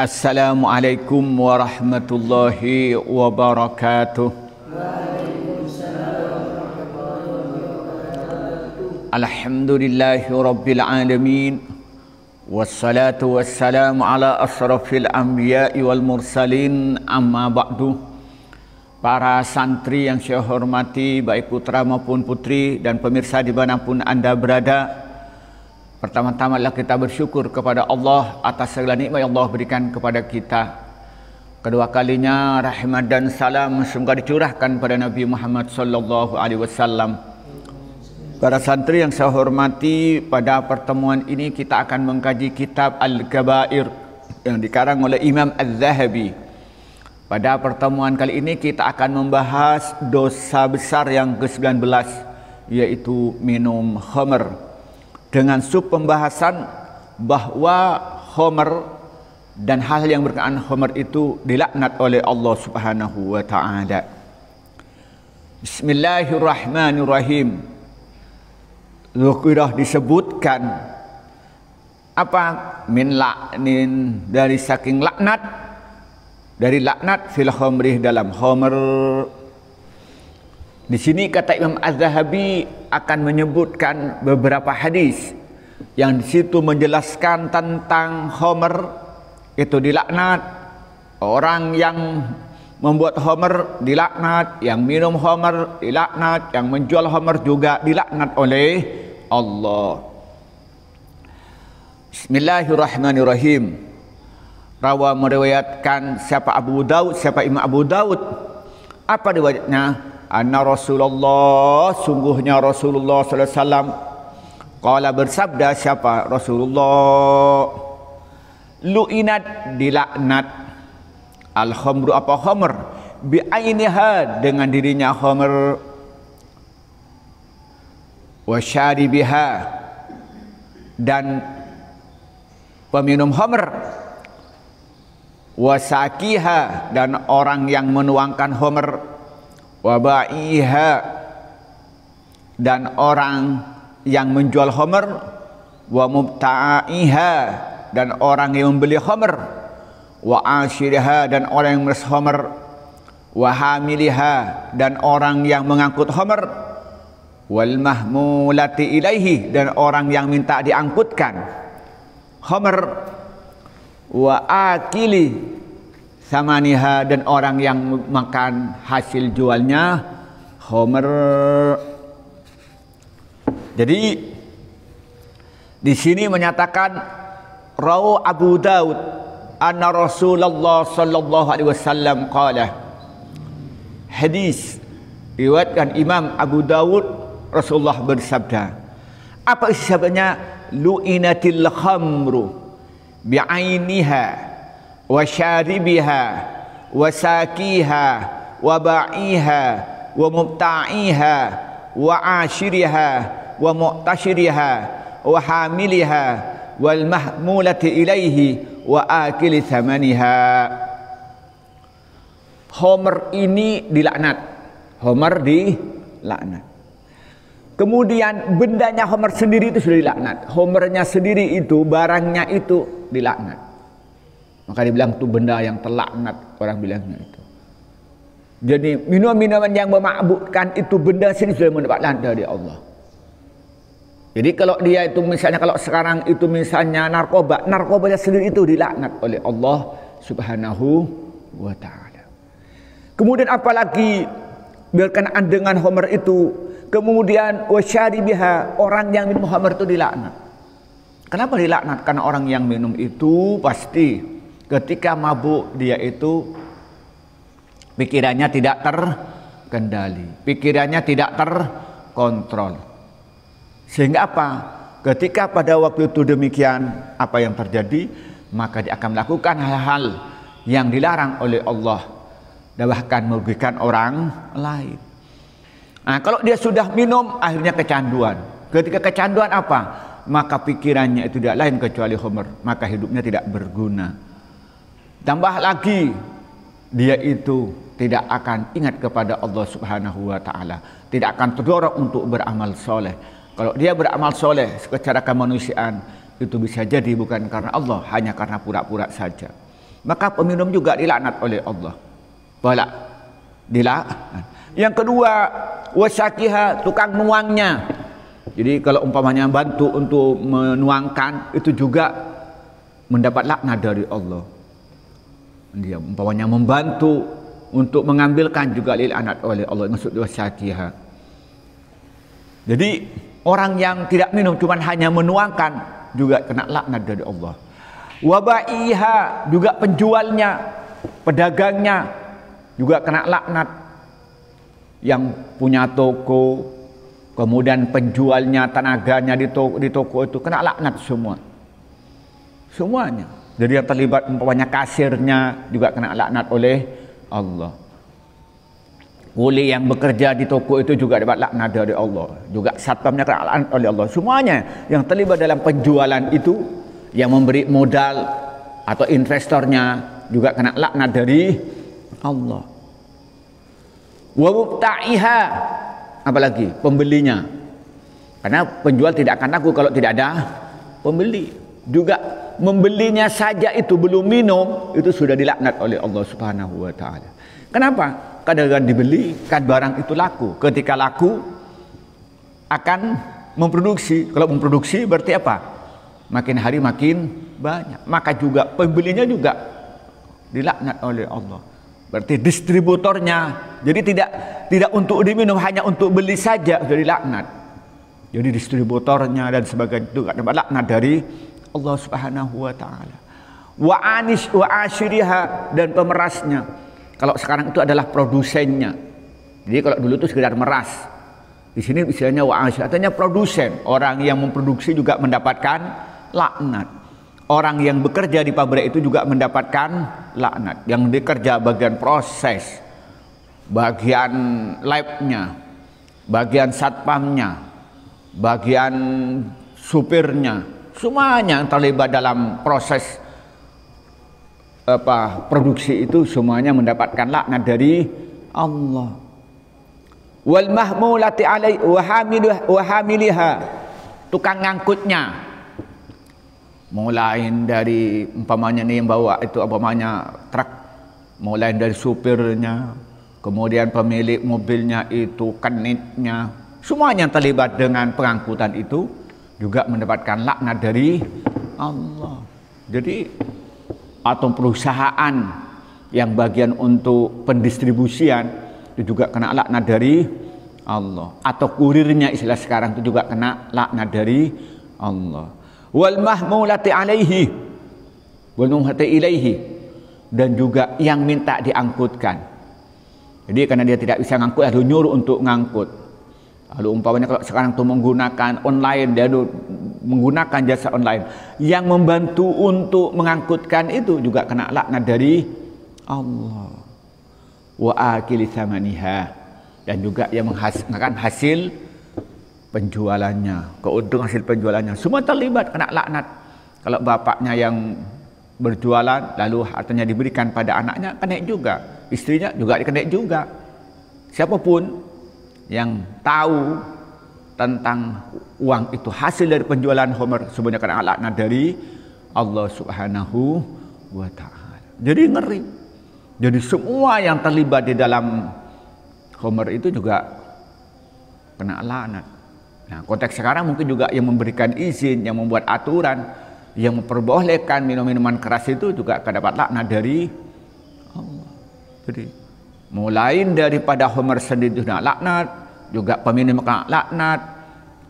Assalamualaikum warahmatullahi wabarakatuh. Alhamdulillahi rabbil alamin. Wassalatu wassalamu ala asrafil anbiya'i wal mursalin, amma ba'du. Para santri yang saya hormati, baik putra maupun putri dan pemirsa dimanapun Anda berada, pertama-tama kita bersyukur kepada Allah atas segala nikmat yang Allah berikan kepada kita. Kedua kalinya rahmat dan salam semoga dicurahkan pada Nabi Muhammad sallallahu alaihi wasallam. Para santri yang saya hormati, pada pertemuan ini kita akan mengkaji kitab Al-Kabair yang dikarang oleh Imam Az-Zahabi. Pada pertemuan kali ini kita akan membahas dosa besar yang ke-19, yaitu minum khamr, dengan sub pembahasan bahwa khamr dan hal yang berkenaan khamr itu dilaknat oleh Allah Subhanahu wa taala. Bismillahirrahmanirrahim. Zukurah disebutkan apa? Min la'nin, dari saking laknat, dari laknat fil khamrih, dalam khamr. Di sini kata Imam Az-Zahabi akan menyebutkan beberapa hadis yang di situ menjelaskan tentang khamr itu dilaknat. Orang yang membuat khamr dilaknat, yang minum khamr dilaknat, yang menjual khamr juga dilaknat oleh Allah. Bismillahirrahmanirrahim. Rawa meriwayatkan siapa Abu Daud, siapa Imam Abu Daud. Apa riwayatnya? Anna Rasulullah, sungguhnya Rasulullah sallallahu alaihi wasallam, qala, bersabda siapa? Rasulullah, lu'inat, dilaknat, al-khamru, apa khamr, bi'ainiha, dengan dirinya khamr, wa syaribiha, dan peminum khamr, wa sakiha, dan orang yang menuangkan khamr, wa ba'iha, dan orang yang menjual khamr, wa mubta'iha, dan orang yang membeli khamr, wa ashiriha, dan orang yang meres khamr, wa hamiliha, dan orang yang mengangkut khamr, wal mahmulati ilaihi, dan orang yang minta diangkutkan khamr, wa akili samaniha, dan orang yang makan hasil jualnya khamr. Jadi di sini menyatakan rawu Abu Daud anna Rasulullah sallallahu alaihi wasallam qala, hadis riwayatkan Imam Abu Daud, Rasulullah bersabda. Apa isi sabdanya? Lu'inatil khamru bi'ainiha wa syaribiha wa sakiha wa ba'iha wa mubta'iha wa ashiriha wa mu'tashiriha wa hamiliha wal mahmulati ilaihi wa akili thamaniha. Khamr ini dilaknat. Khamr dilaknat. Kemudian bendanya khamr sendiri itu sudah dilaknat. Khamrnya sendiri itu, barangnya itu dilaknat. Maka dibilang itu benda yang terlaknat, orang bilangnya itu. Jadi minuman-minuman yang memabukkan itu, benda sini sudah mendapat laknat dari Allah. Jadi kalau dia itu misalnya, kalau sekarang itu misalnya narkoba, narkobanya sendiri itu dilaknat oleh Allah Subhanahu wa taala. Kemudian apalagi berkenaan dengan khamr itu, kemudian wasyaribiha, orang yang minum khamr itu dilaknat. Kenapa dilaknat? Karena orang yang minum itu pasti ketika mabuk dia itu pikirannya tidak terkendali, pikirannya tidak terkontrol. Sehingga apa? Ketika pada waktu itu demikian, apa yang terjadi? Maka dia akan melakukan hal-hal yang dilarang oleh Allah dan bahkan merugikan orang lain. Nah, kalau dia sudah minum, akhirnya kecanduan. Ketika kecanduan apa? Maka pikirannya itu tidak lain kecuali khamr, maka hidupnya tidak berguna. Tambah lagi, dia itu tidak akan ingat kepada Allah Subhanahu wa taala, tidak akan terdorong untuk beramal soleh. Kalau dia beramal soleh secara kemanusiaan, itu bisa jadi bukan karena Allah, hanya karena pura-pura saja. maka peminum juga dilaknat oleh Allah. Balak dilaknat. Yang kedua, wasyakiha, tukang nuangnya. Jadi kalau umpamanya bantu untuk menuangkan, itu juga mendapat laknat dari Allah. Dia umpamanya membantu untuk mengambilkan, juga dilaknat oleh Allah. Maksud wasyakiha. Jadi orang yang tidak minum cuma hanya menuangkan juga kena laknat dari Allah. Wabaiha, juga penjualnya, pedagangnya juga kena laknat. Yang punya toko, kemudian penjualnya, tenaganya di toko itu kena laknat semua. Semuanya. Jadi yang terlibat umpamanya kasirnya juga kena laknat oleh Allah. Kuli yang bekerja di toko itu juga dapat laknat dari Allah. Juga satpamnya kena laknat oleh Allah. Semuanya yang terlibat dalam penjualan itu, yang memberi modal atau investornya juga kena laknat dari Allah. Wa mubta'iha, apalagi pembelinya. Karena penjual tidak akan laku kalau tidak ada pembeli. Juga membelinya saja itu belum minum, itu sudah dilaknat oleh Allah Subhanahu wa taala. Kenapa? Kadang-kadang dibeli kan barang itu laku. Ketika laku akan memproduksi. Kalau memproduksi berarti apa? Makin hari makin banyak. Maka juga pembelinya juga dilaknat oleh Allah. Berarti distributornya. Jadi tidak untuk diminum, hanya untuk beli saja sudah dilaknat. Jadi distributornya dan sebagainya itu dapat laknat dari Allah Subhanahu wa taala. Wa ashiriha, dan pemerasnya. Kalau sekarang itu adalah produsennya. Jadi kalau dulu itu sekedar meras. Di sini istilahnya wa ashir, artinya produsen. Orang yang memproduksi juga mendapatkan laknat. Orang yang bekerja di pabrik itu juga mendapatkan laknat. Yang bekerja bagian proses, bagian labnya, bagian satpamnya, bagian supirnya, semuanya yang terlibat dalam proses produksi itu semuanya mendapatkan laknat dari Allah. Wal mahmulati alai wa hamiliha, tukang ngangkutnya. Mulai dari umpamanya nih yang bawa itu umpamanya truk, mulai dari supirnya, kemudian pemilik mobilnya itu, kenitnya, semuanya yang terlibat dengan pengangkutan itu juga mendapatkan laknat dari Allah. Jadi atau perusahaan yang bagian untuk pendistribusian itu juga kena laknat dari Allah. Atau kurirnya istilah sekarang itu juga kena laknat dari Allah. Wal mahmulati alaihi, wal muhati ilaihi, dan juga yang minta diangkutkan. Jadi karena dia tidak bisa ngangkut, lalu nyuruh untuk ngangkut. Lalu umpamanya kalau sekarang tuh menggunakan online, dia menggunakan jasa online, yang membantu untuk mengangkutkan itu juga kena laknat dari Allah. Wa akili thamaniha, dan juga yang menghasilkan hasil penjualannya, keuntungan hasil penjualannya, semua terlibat kena laknat. Kalau bapaknya yang berjualan lalu hartanya diberikan pada anaknya, kena juga. Istrinya juga dikena juga. Siapapun yang tahu tentang uang itu hasil dari penjualan khamr, semuanya kena laknat dari Allah Subhanahu wa taala. Jadi ngeri. Jadi semua yang terlibat di dalam khamr itu juga kena laknat. Nah, konteks sekarang mungkin juga yang memberikan izin, yang membuat aturan, yang memperbolehkan minum-minuman keras itu juga akan dapat laknat dari Allah. Jadi mulai daripada khamr sendiri kena laknat, juga peminum kena laknat,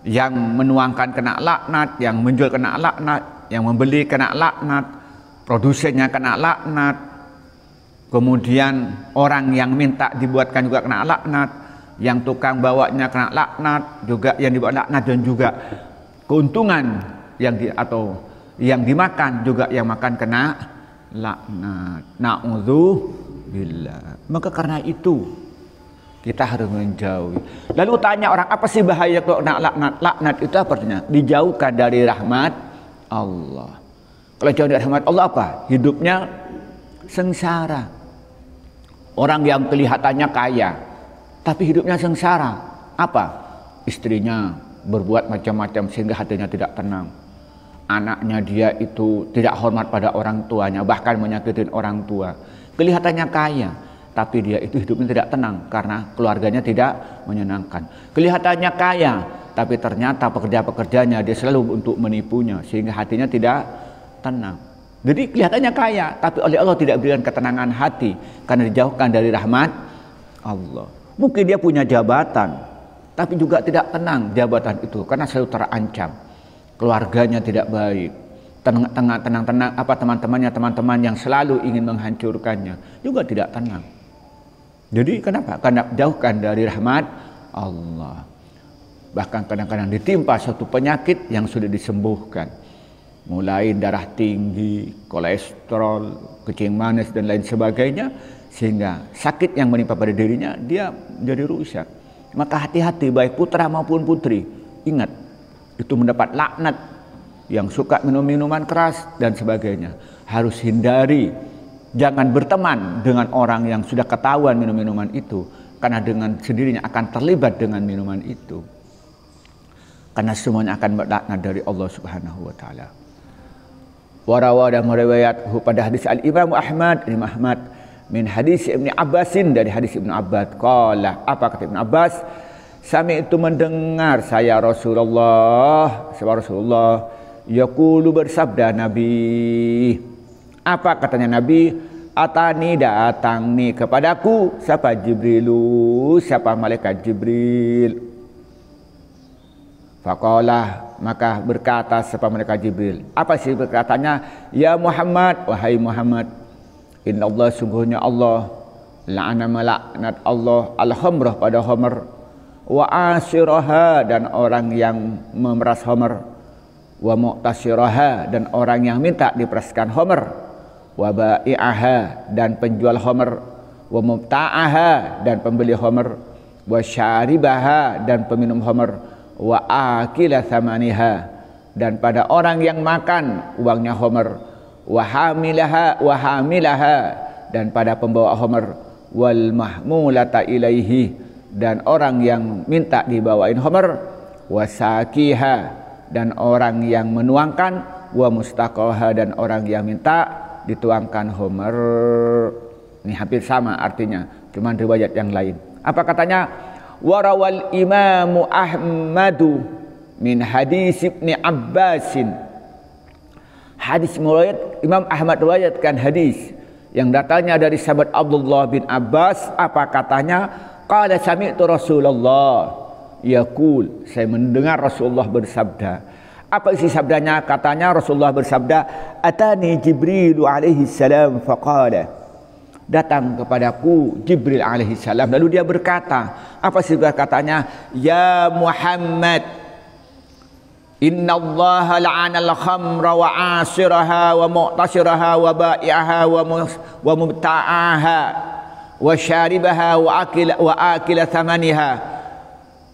yang menuangkan kena laknat, yang menjual kena laknat, yang membeli kena laknat, produsennya kena laknat, kemudian orang yang minta dibuatkan juga kena laknat, yang tukang bawanya kena laknat, juga yang dibawa laknat, dan juga keuntungan atau yang dimakan juga yang makan kena laknat. Na'udzubillah. Maka karena itu kita harus menjauhi. Lalu tanya orang, apa sih bahaya kalau kena laknat? Laknat itu apa artinya? Dijauhkan dari rahmat Allah. Kalau jauh dari rahmat Allah apa? Hidupnya sengsara. Orang yang kelihatannya kaya tapi hidupnya sengsara. Apa? Istrinya berbuat macam-macam sehingga hatinya tidak tenang. anaknya dia itu tidak hormat pada orang tuanya, bahkan menyakitin orang tua. Kelihatannya kaya, tapi dia itu hidupnya tidak tenang karena keluarganya tidak menyenangkan. Kelihatannya kaya, tapi ternyata pekerja-pekerjanya dia selalu untuk menipunya, sehingga hatinya tidak tenang. Jadi kelihatannya kaya, tapi oleh Allah tidak berikan ketenangan hati karena dijauhkan dari rahmat Allah. Mungkin dia punya jabatan, tapi juga tidak tenang jabatan itu karena selalu terancam. Keluarganya tidak baik, tenang teman-teman yang selalu ingin menghancurkannya juga tidak tenang. Jadi kenapa? Karena jauhkan dari rahmat Allah. Bahkan kadang-kadang ditimpa suatu penyakit yang sudah disembuhkan. Mulai darah tinggi, kolesterol, kencing manis dan lain sebagainya, sehingga sakit yang menimpa pada dirinya dia menjadi rusak. Maka hati-hati baik putra maupun putri, ingat itu mendapat laknat. Yang suka minum minuman keras dan sebagainya harus hindari, jangan berteman dengan orang yang sudah ketahuan minum minuman itu, karena dengan sendirinya akan terlibat dengan minuman itu, karena semuanya akan berlaknat dari Allah Subhanahu wa taala. Warawa dan meriwayathu pada hadis Al-Imam Ahmad min hadis Ibnu Abbasin, dari hadis Ibnu Abbas. Qala, apa kata Ibnu Abbas? Sami itu mendengar saya Rasulullah yaqulu, bersabda Nabi. Apa katanya Nabi? Atani, datang nih kepadaku siapa? Jibrilu, siapa? Malaikat Jibril. Faqala, maka berkata siapa malaikat Jibril. Apa sih berkatanya? Ya Muhammad, wahai Muhammad, inna Allah, sungguhnya Allah, la'ana, melaknat Allah al-khamrah pada khamr, wa asiraha, dan orang yang memeras khamr, wa mu'tasiraha, dan orang yang minta diperaskan khamr, wa ba'i'aha, dan penjual khamr, wa mubta'aha, dan pembeli khamr, wa syaribaha, dan peminum khamr, wa akila thamaniha, dan pada orang yang makan uangnya khamr, wa hamilaha, dan pada pembawa khamr, wal mahmulata ilaihi, dan orang yang minta dibawain khamr, wa sakiha, dan orang yang menuangkan, wa mustaqaha, dan orang yang minta dituangkan khamr. Ini hampir sama artinya, cuman riwayat yang lain. Apa katanya? Warawal Imamu Ahmadu min hadis Ibni Abbasin. Hadis riwayat Imam Ahmad riwayatkan hadis yang datangnya dari sahabat Abdullah bin Abbas. Apa katanya? Qala sami'tu Rasulullah yaqul, saya mendengar Rasulullah bersabda. Apa isi sabdanya? Katanya Rasulullah bersabda, atani Jibril alaihi salam faqala, datang kepadaku Jibril alaihi salam, lalu dia berkata, apa sih katanya? Ya Muhammad, inna Allah la'ana al-khamra wa asiraha wa mu'tasiraha wa ba'i'aha wa mubta'aha wa syaribaha wa akila thamaniha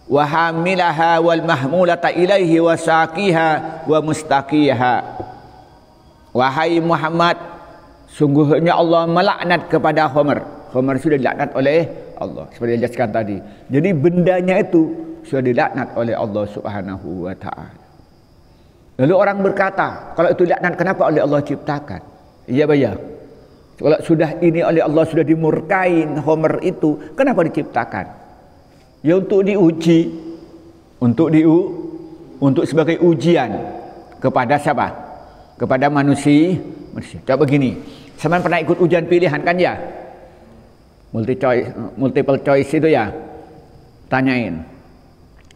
wa hamilaha wal mahmulata ilaihi wa saqiha wa mustaqiha. Wahai Muhammad, sungguhnya Allah melaknat kepada khamr. Khamr sudah dilaknat oleh Allah, seperti yang dijelaskan tadi. Jadi bendanya itu sudah dilaknat oleh Allah Subhanahu wa taala. Lalu orang berkata, kalau itu dilaknat, kenapa oleh Allah ciptakan? Iya bayar. Kalau sudah ini oleh Allah sudah dimurkain khamr itu, kenapa diciptakan? Ya untuk diuji, untuk sebagai ujian kepada siapa? Kepada manusia. Coba begini, sampean pernah ikut ujian pilihan kan ya? Multiple choice itu ya. Tanyain.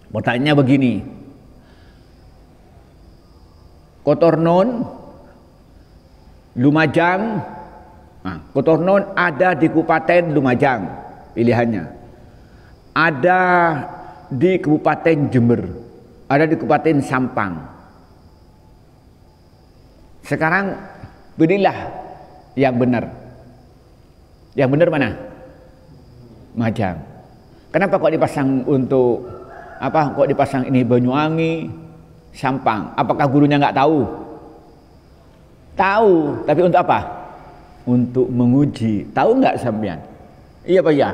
Pertanyaannya begini. Kotornon, Lumajang. Nah, Kotornon ada di Kabupaten Lumajang, pilihannya. Ada di Kabupaten Jember, ada di Kabupaten Sampang. Sekarang pilihlah yang benar. Yang benar mana? Majang. Kenapa kok dipasang untuk apa? Kok dipasang ini Banyuwangi, Sampang? Apakah gurunya nggak tahu? Tahu, tapi untuk apa? Untuk menguji. Tahu nggak sampean? Iya Pak ya.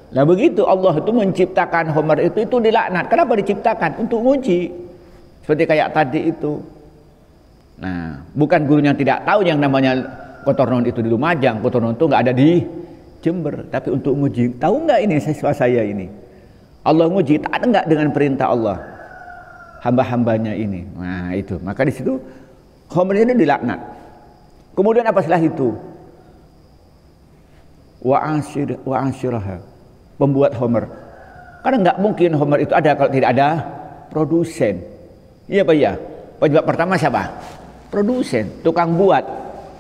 Nah begitu Allah itu menciptakan khamr itu dilaknat. Kenapa diciptakan? Untuk menguji. Seperti kayak tadi itu. Nah, bukan gurunya tidak tahu yang namanya Kotornon itu di Lumajang, Kotornon itu nggak ada di Jember, tapi untuk nguji, tahu nggak ini siswa saya ini? Allah nguji, taat nggak dengan perintah Allah hamba-hambanya ini? Nah itu, maka di situ Homernya itu dilaknat. Kemudian apa setelah itu? Wa asyiraha, pembuat Homer. Karena nggak mungkin Homer itu ada kalau tidak ada produsen. Iya Pak ya. Penyebab pertama siapa? Produsen, tukang buat.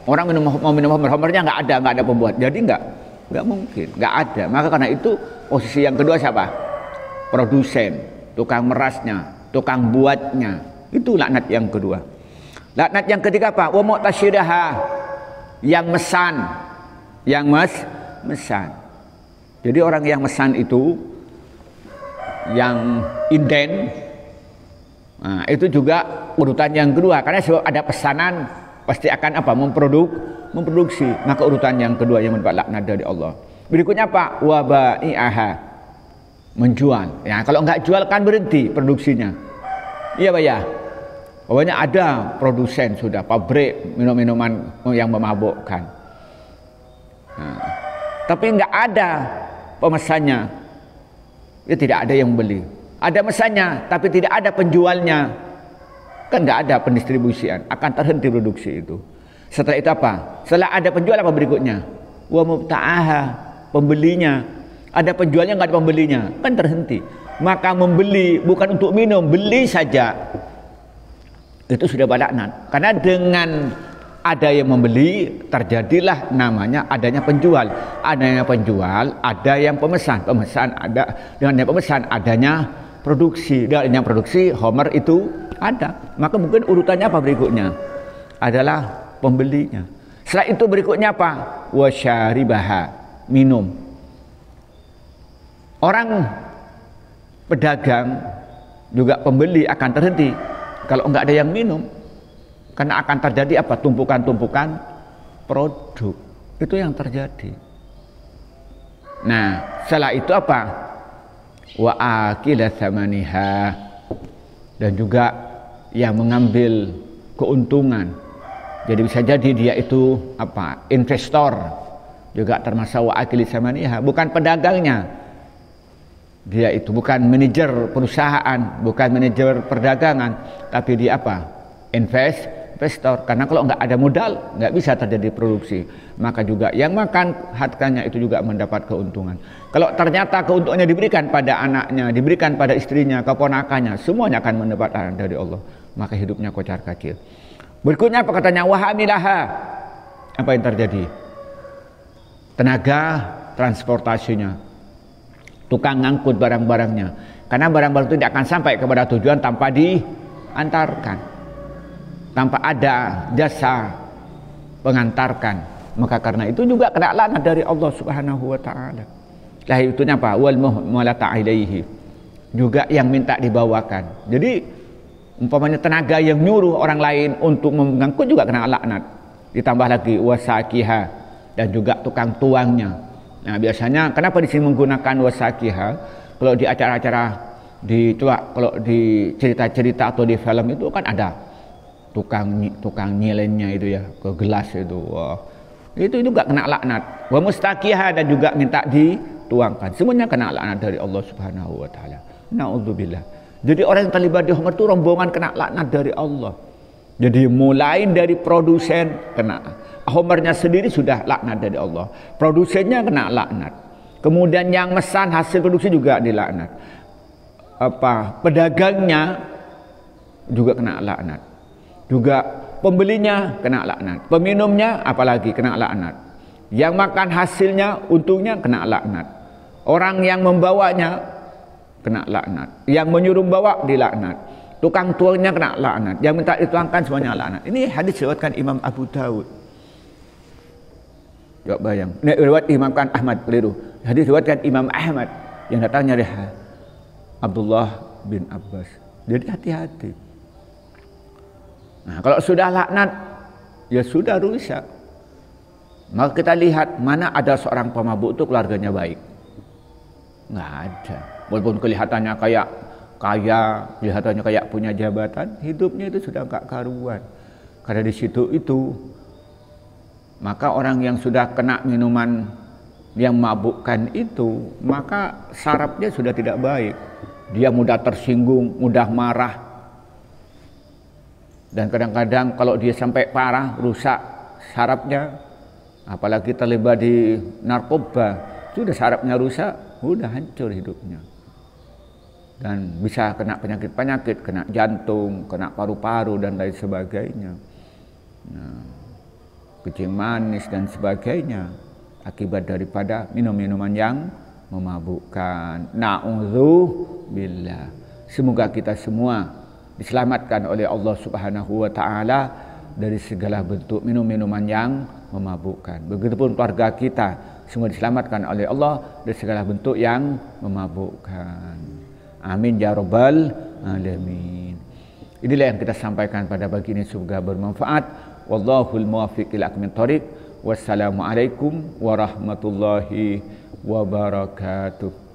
Orang mau minum Homer, Homernya nggak ada pembuat. Jadi nggak mungkin, nggak ada. Maka karena itu posisi yang kedua siapa? Produsen, tukang merasnya, tukang buatnya. Itu laknat yang kedua. Laknat yang ketiga apa? Wa mu'tasyiraha, yang mesan, mesan. Jadi orang yang mesan itu, yang inden, nah, itu juga urutan yang kedua. Karena sebab ada pesanan, pasti akan apa? Memproduksi. Maka urutan yang kedua yang mendapat laknat dari Allah. Berikutnya apa? Wa ba'i'aha, menjual. Ya, kalau nggak jual kan berhenti produksinya. Iya Pak ya. Pokoknya ada produsen sudah pabrik minuman yang memabukkan. Nah, tapi nggak ada pemesannya, ya tidak ada yang beli. Ada mesannya, tapi tidak ada penjualnya, kan nggak ada pendistribusian, akan terhenti produksi itu. Setelah itu apa? Setelah ada penjual apa berikutnya? Wa mubta'aha, pembelinya. Ada penjualnya nggak ada pembelinya, kan terhenti. Maka membeli bukan untuk minum, beli saja. Itu sudah laknat. Karena dengan ada yang membeli, terjadilah namanya adanya penjual. Adanya penjual, ada yang pemesan. Pemesan ada, dengan yang pemesan adanya produksi. Dengan yang produksi, Homer itu ada. Maka mungkin urutannya apa berikutnya? Adalah pembelinya. Setelah itu berikutnya apa? Wasyaribaha, minum. Orang pedagang juga pembeli akan terhenti kalau nggak ada yang minum, karena akan terjadi apa? Tumpukan-tumpukan produk. Itu yang terjadi. Nah, setelah itu apa? Wa akila thamaniha, dan juga yang mengambil keuntungan. Jadi bisa jadi dia itu apa? Investor, juga termasuk wa akili thamaniha, bukan pedagangnya. Dia itu bukan manajer perusahaan, bukan manajer perdagangan, tapi dia apa? Investor. Karena kalau nggak ada modal, nggak bisa terjadi produksi. Maka juga yang makan hartanya itu juga mendapat keuntungan. Kalau ternyata keuntungannya diberikan pada anaknya, diberikan pada istrinya, keponakannya, semuanya akan mendapat dari Allah. Maka hidupnya kocar kacir. Berikutnya apa katanya? Wahamilaha. Apa yang terjadi? Tenaga transportasinya, tukang ngangkut barang-barangnya, karena barang-barang itu tidak akan sampai kepada tujuan tanpa diantarkan, tanpa ada jasa pengantarkan. Maka karena itu juga kena laknat dari Allah Subhanahu wa taala. Lah itunya apa? Wal muhmalata ilaihi, juga yang minta dibawakan. Jadi umpamanya tenaga yang nyuruh orang lain untuk mengangkut juga kena laknat. Ditambah lagi wasakiha, dan juga tukang tuangnya. Nah biasanya kenapa di sini menggunakan wasakiha? Kalau di acara-acara kalau di cerita-cerita atau di film itu kan ada tukang nyelennya itu ya, ke gelas itu. Wah, itu juga kena laknat. Wa mustaqiha, dan juga minta dituangkan. Semuanya kena laknat dari Allah Subhanahu wa taala. Nauzubillah. Jadi orang yang terlibat di Homer itu rombongan kena laknat dari Allah. Jadi mulai dari produsen kena, Homernya sendiri sudah laknat dari Allah, produsennya kena laknat, kemudian yang mesan hasil produksi juga dilaknat, apa pedagangnya juga kena laknat, juga pembelinya kena laknat, peminumnya apalagi kena laknat, yang makan hasilnya untungnya kena laknat, orang yang membawanya kena laknat, yang menyuruh bawa dilaknat, tukang tuangnya kena laknat, yang minta dituangkan semuanya laknat. Ini hadis diriwayatkan Imam Abu Daud. Coba bayang. Ini riwayat Imam Ahmad, keliru. Hadis diriwayatkan Imam Ahmad yang datangnya dari Abdullah bin Abbas. Jadi hati-hati. Nah, kalau sudah laknat, ya sudah rusak. Maka kita lihat mana ada seorang pemabuk itu keluarganya baik. Nggak ada. Walaupun kelihatannya kaya, kelihatannya kayak punya jabatan, hidupnya itu sudah nggak karuan. Karena di situ itu, maka orang yang sudah kena minuman yang mabukkan itu, maka sarafnya sudah tidak baik. Dia mudah tersinggung, mudah marah. Dan kadang-kadang kalau dia sampai parah, rusak sarafnya, apalagi terlibat di narkoba, sudah sarafnya rusak, sudah hancur hidupnya. Dan bisa kena penyakit-penyakit, kena jantung, kena paru-paru dan lain sebagainya. Nah, kencing manis dan sebagainya akibat daripada minum-minuman yang memabukkan. Na'udzubillah. Semoga kita semua diselamatkan oleh Allah Subhanahu wa taala dari segala bentuk minum-minuman yang memabukkan. Begitupun keluarga kita semua diselamatkan oleh Allah dari segala bentuk yang memabukkan. Amin ya rabbal alamin. Inilah yang kita sampaikan pada pagi ini, semoga bermanfaat. Wallahul muwaffiq ila aqwamit thoriq. Wassalamualaikum warahmatullahi wabarakatuh.